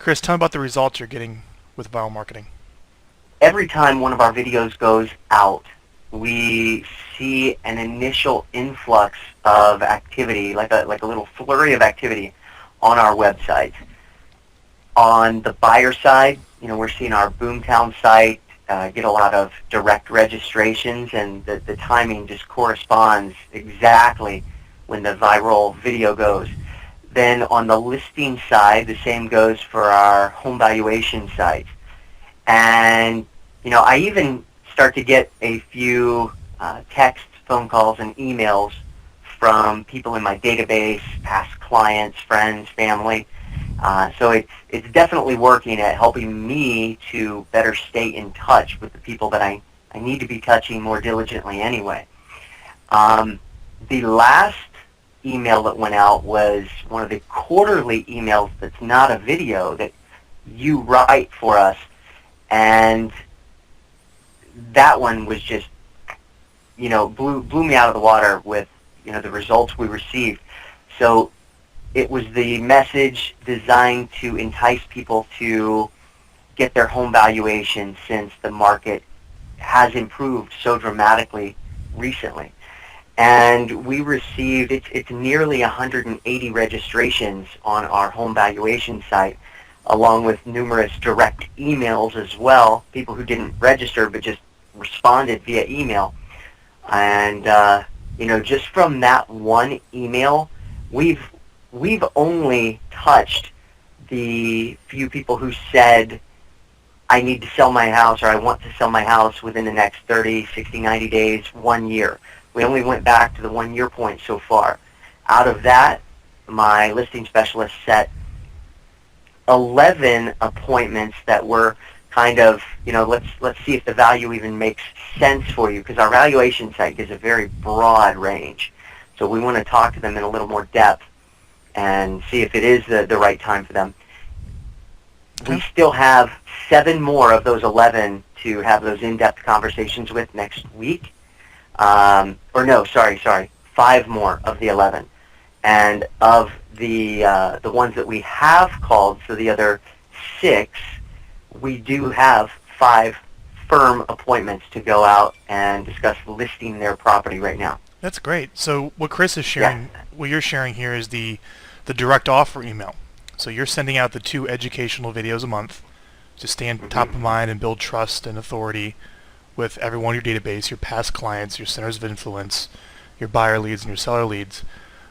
Chris, tell me about the results you're getting with viral marketing. Every time one of our videos goes out, we see an initial influx of activity, like a little flurry of activity on our website. On the buyer side, we're seeing our Boomtown site get a lot of direct registrations, and the timing just corresponds exactly when the viral video goes. Then on the listing side, the same goes for our home valuation sites. And, I even start to get a few texts, phone calls, and emails from people in my database, past clients, friends, family. So it's definitely working at helping me to better stay in touch with the people that I need to be touching more diligently anyway. The last email that went out was one of the quarterly emails that's not a video that you write for us, and that one was just, blew me out of the water with, the results we received. So it was the message designed to entice people to get their home valuation, since the market has improved so dramatically recently. And we received, it's nearly 180 registrations on our home valuation site, along with numerous direct emails as well, people who didn't register but just responded via email. And, just from that one email, we've only touched the few people who said, I need to sell my house, or I want to sell my house within the next 30, 60, 90 days, 1 year. We only went back to the 1 year point so far. Out of that, my listing specialist set 11 appointments that were kind of, let's see if the value even makes sense for you, because our valuation site gives a very broad range. So we want to talk to them in a little more depth and see if it is the right time for them. Okay. We still have 7 more of those 11 to have those in-depth conversations with next week. 5 more of the 11. And of the ones that we have called, so the other 6, we do have 5 firm appointments to go out and discuss listing their property right now. That's great. So what Chris is sharing, what you're sharing here is the direct offer email. So you're sending out the 2 educational videos a month to stay on top of mind and build trust and authority with everyone in your database, your past clients, your centers of influence, your buyer leads, and your seller leads.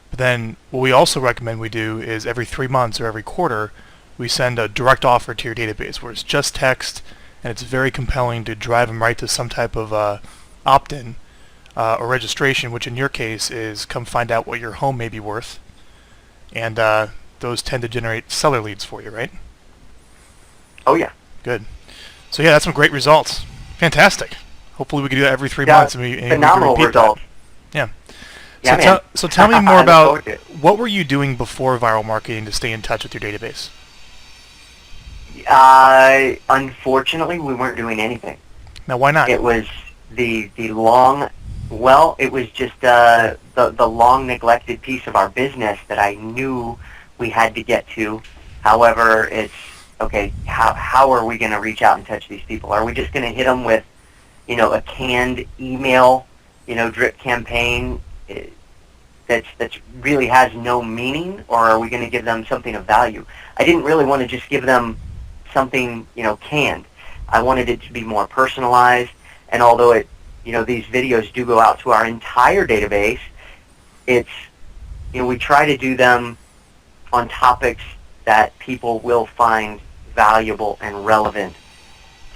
But then what we also recommend we do is every 3 months or every quarter, we send a direct offer to your database where it's just text and it's very compelling to drive them right to some type of opt-in or registration, which in your case is come find out what your home may be worth. And those tend to generate seller leads for you, right? Oh, yeah. Good. So yeah, that's some great results. Fantastic. Hopefully we can do that every 3 months, and we can repeat results. That. Yeah. So tell me more about what were you doing before viral marketing to stay in touch with your database? Unfortunately, we weren't doing anything. Now, why not? It was the long, well, it was just the long neglected piece of our business that I knew we had to get to. However, it's, okay, how are we going to reach out and touch these people? Are we just going to hit them with, a canned email, drip campaign that's really has no meaning, or are we going to give them something of value? I didn't really want to just give them something, canned. I wanted it to be more personalized, and although these videos do go out to our entire database, it's, we try to do them on topics that people will find valuable and relevant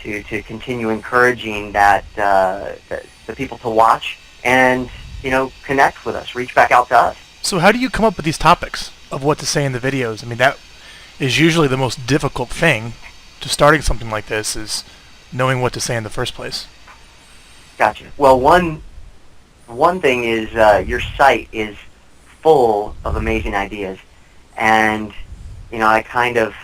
to continue encouraging that the people to watch and connect with us, reach back out to us. So how do you come up with these topics of what to say in the videos? I mean, that is usually the most difficult thing to starting something like this, is knowing what to say in the first place. Gotcha. Well, one thing is your site is full of amazing ideas, and I kind of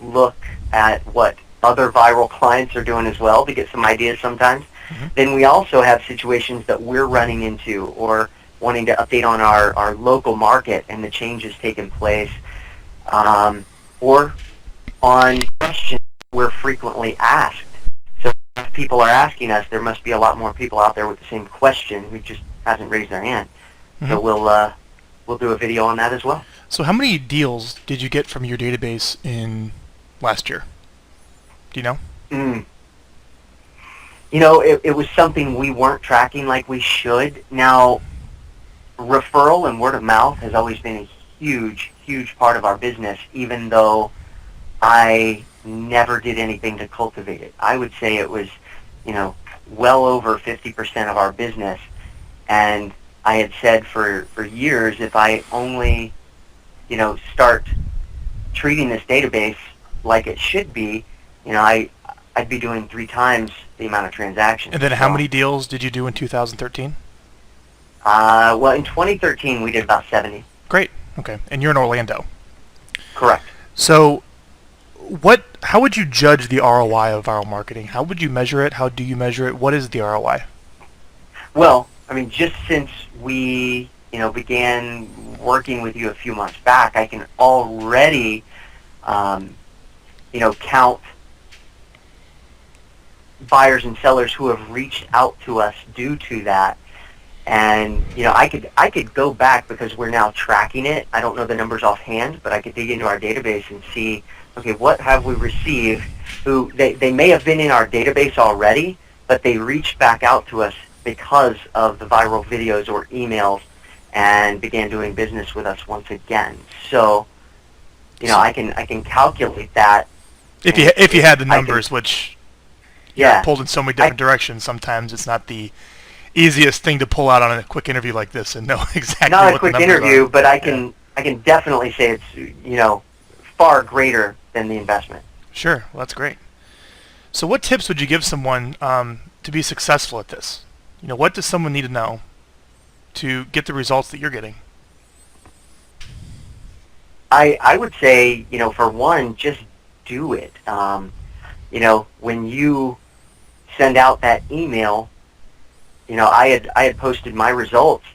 look at what other viral clients are doing as well to get some ideas sometimes. Then we also have situations that we're running into or wanting to update on our local market and the changes taking place, or on questions we're frequently asked. So if people are asking us, there must be a lot more people out there with the same question who just hasn't raised their hand. So we'll do a video on that as well. So how many deals did you get from your database in last year? Do you know? You know, it was something we weren't tracking like we should. Now, referral and word of mouth has always been a huge, huge part of our business, even though I never did anything to cultivate it. I would say it was, you know, well over 50% of our business. And I had said for years, if I only, you know, start treating this database like it should be, you know, I'd be doing 3 times the amount of transactions. And then how many deals did you do in 2013? Well, in 2013, we did about 70. Great. Okay. And you're in Orlando. Correct. So how would you judge the ROI of viral marketing? How would you measure it? How do you measure it? What is the ROI? Well, I mean, just since we, you know, began working with you a few months back, I can already, you know, count buyers and sellers who have reached out to us due to that. And, you know, I could go back because we're now tracking it. I don't know the numbers offhand, but I could dig into our database and see, okay, what have we received who, they may have been in our database already, but they reached back out to us because of the viral videos or emails and began doing business with us once again. So, you know, I can calculate that. If you had the numbers, which pulled in so many different directions, sometimes it's not the easiest thing to pull out on a quick interview like this and know exactly not what a quick the numbers interview, are. but I can definitely say it's, you know, far greater than the investment. Sure, well, that's great. So what tips would you give someone to be successful at this? You know, what does someone need to know to get the results that you're getting? I would say, you know, for one, just do it. You know, when you send out that email, you know, I had posted my results,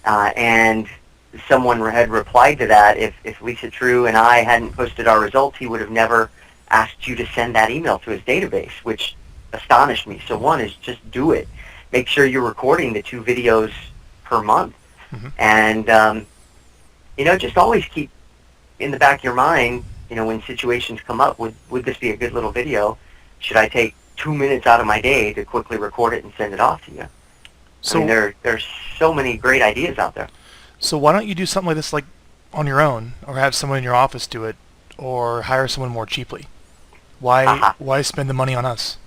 and someone had replied to that. If Lisa True and I hadn't posted our results, he would have never asked you to send that email to his database, which astonished me. So one is just do it. Make sure you're recording the 2 videos per month. And, you know, just always keep in the back of your mind, you know, when situations come up, would this be a good little video? Should I take 2 minutes out of my day to quickly record it and send it off to you? So, I mean, there's so many great ideas out there. So why don't you do something like this, like on your own, or have someone in your office do it, or hire someone more cheaply? Why spend the money on us?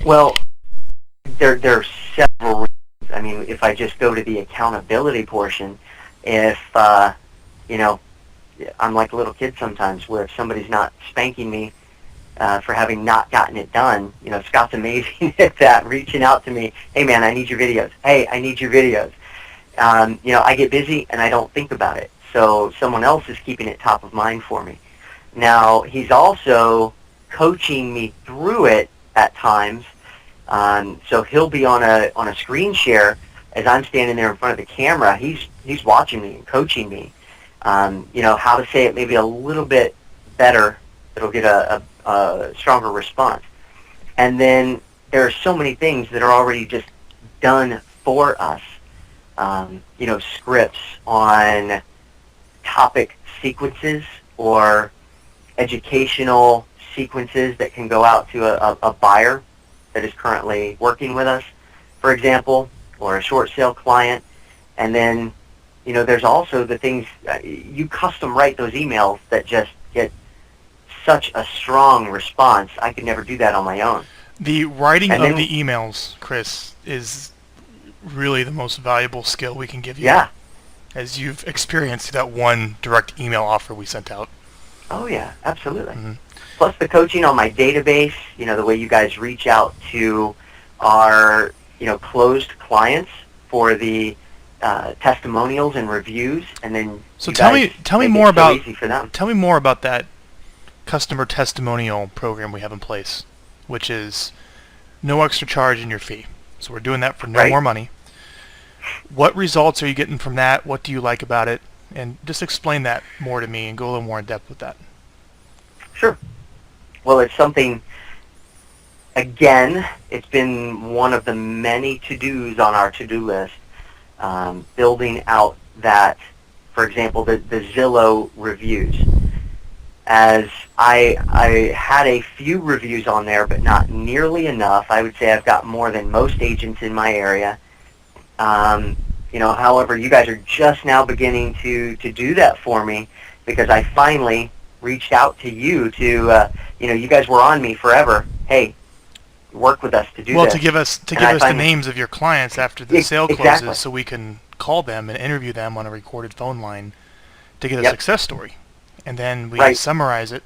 Well, there are several reasons. I mean, if I just go to the accountability portion, if you know, I'm like a little kid sometimes, where if somebody's not spanking me for having not gotten it done, you know, Scott's amazing at that, reaching out to me, hey man, I need your videos. Hey, I need your videos. You know, I get busy and I don't think about it. So someone else is keeping it top of mind for me. Now, he's also coaching me through it at times. So he'll be on a screen share as I'm standing there in front of the camera. He's watching me and coaching me. You know, how to say it maybe a little bit better. It'll get a stronger response. And then there are so many things that are already just done for us. You know, scripts on topic sequences or educational sequences that can go out to a buyer that is currently working with us, for example, or a short sale client. And then, you know, there's also the things, you custom write those emails that just get such a strong response. I could never do that on my own. The writing of the emails, Chris, is really the most valuable skill we can give you. Yeah. As you've experienced that one direct email offer we sent out. Oh yeah, absolutely. Plus the coaching on my database, you know, the way you guys reach out to our, you know, closed clients for the testimonials and reviews, and then so tell me more about easy for them. Tell me more about that customer testimonial program we have in place, which is no extra charge in your fee. So we're doing that for no more money. What results are you getting from that? What do you like about it? And just explain that more to me and go a little more in depth with that. Sure. Well, it's something, again, it's been one of the many to-dos on our to-do list, building out that, for example, the Zillow reviews. As I had a few reviews on there, but not nearly enough. I would say I've got more than most agents in my area. However, you guys are just now beginning to do that for me, because I finally reached out to you to, you guys were on me forever. Hey, work with us to do this. Well, to give us the names of your clients after the sale exactly. closes, so we can call them and interview them on a recorded phone line to get a success story. And then we summarize it.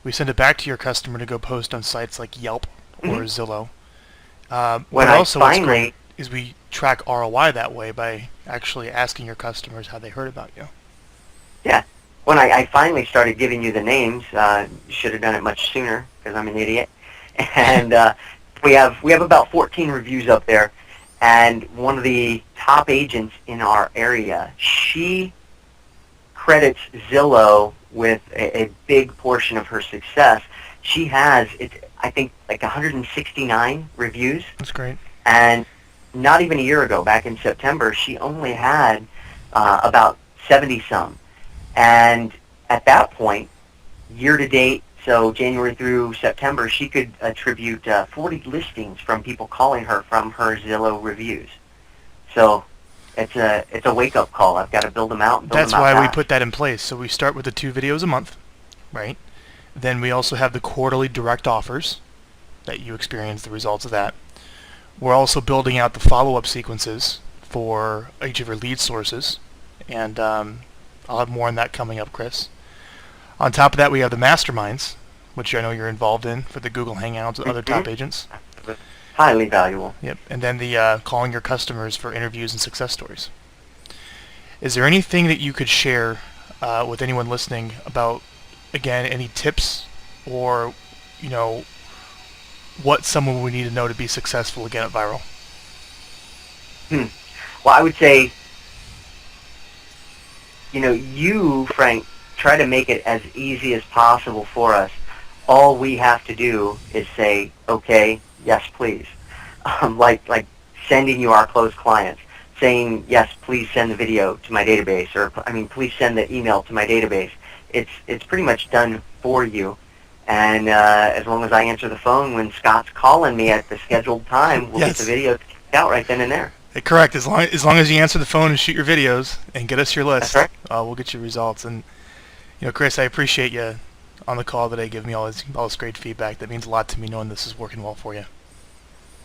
We send it back to your customer to go post on sites like Yelp or Zillow. When I finally, is we track ROI that way by actually asking your customers how they heard about you. Yeah. When I finally started giving you the names, should have done it much sooner because I'm an idiot. And we have about 14 reviews up there. And one of the top agents in our area, she credits Zillow with a big portion of her success. She has, I think, like 169 reviews. That's great. And not even a year ago, back in September, she only had about 70-some. And at that point, year to date, so January through September, she could attribute 40 listings from people calling her from her Zillow reviews. So it's a wake-up call. I've got to build them out. That's why we put that in place. So we start with the 2 videos a month, right? Then we also have the quarterly direct offers that you experience the results of that. We're also building out the follow-up sequences for each of your lead sources, and I'll have more on that coming up, Chris. On top of that, we have the masterminds, which I know you're involved in for the Google Hangouts with other top agents. Highly valuable. Yep, and then the calling your customers for interviews and success stories. Is there anything that you could share with anyone listening about, again, any tips or, what someone would need to know to be successful again at Vyral? Well, I would say, you, Frank, try to make it as easy as possible for us. All we have to do is say, okay, yes, please. Like sending you our closed clients, saying, yes, please send the video to my database, or, please send the email to my database. It's pretty much done for you. And as long as I answer the phone when Scott's calling me at the scheduled time, we'll get the video out right then and there. Correct. As long as you answer the phone and shoot your videos and get us your list, that's right. We'll get you results. And Chris, I appreciate you on the call today, giving me all this great feedback. That means a lot to me, knowing this is working well for you.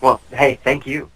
Well, hey, thank you.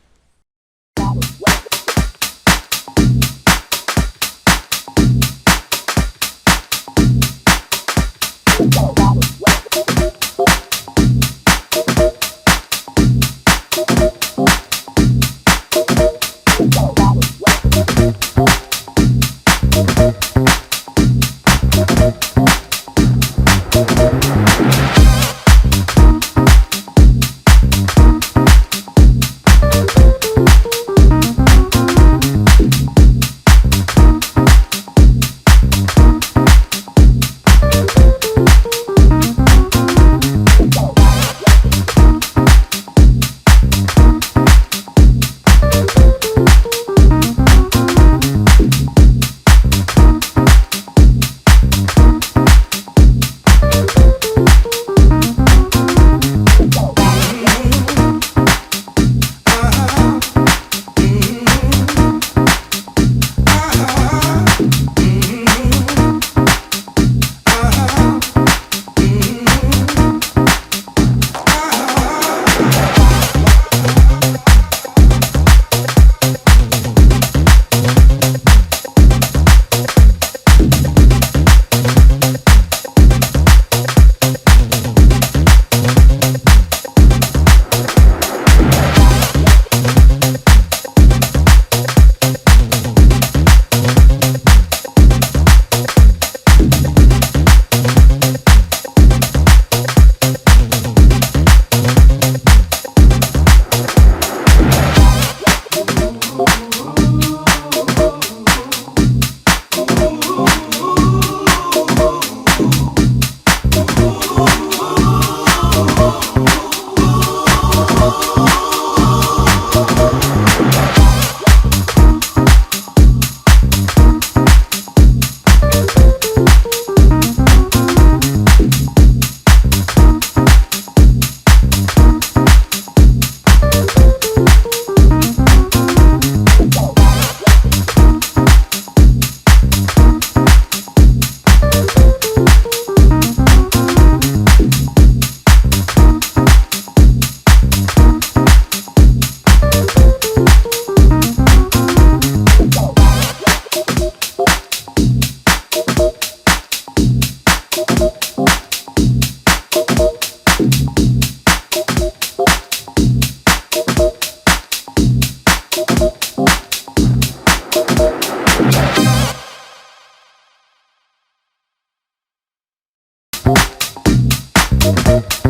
Bye.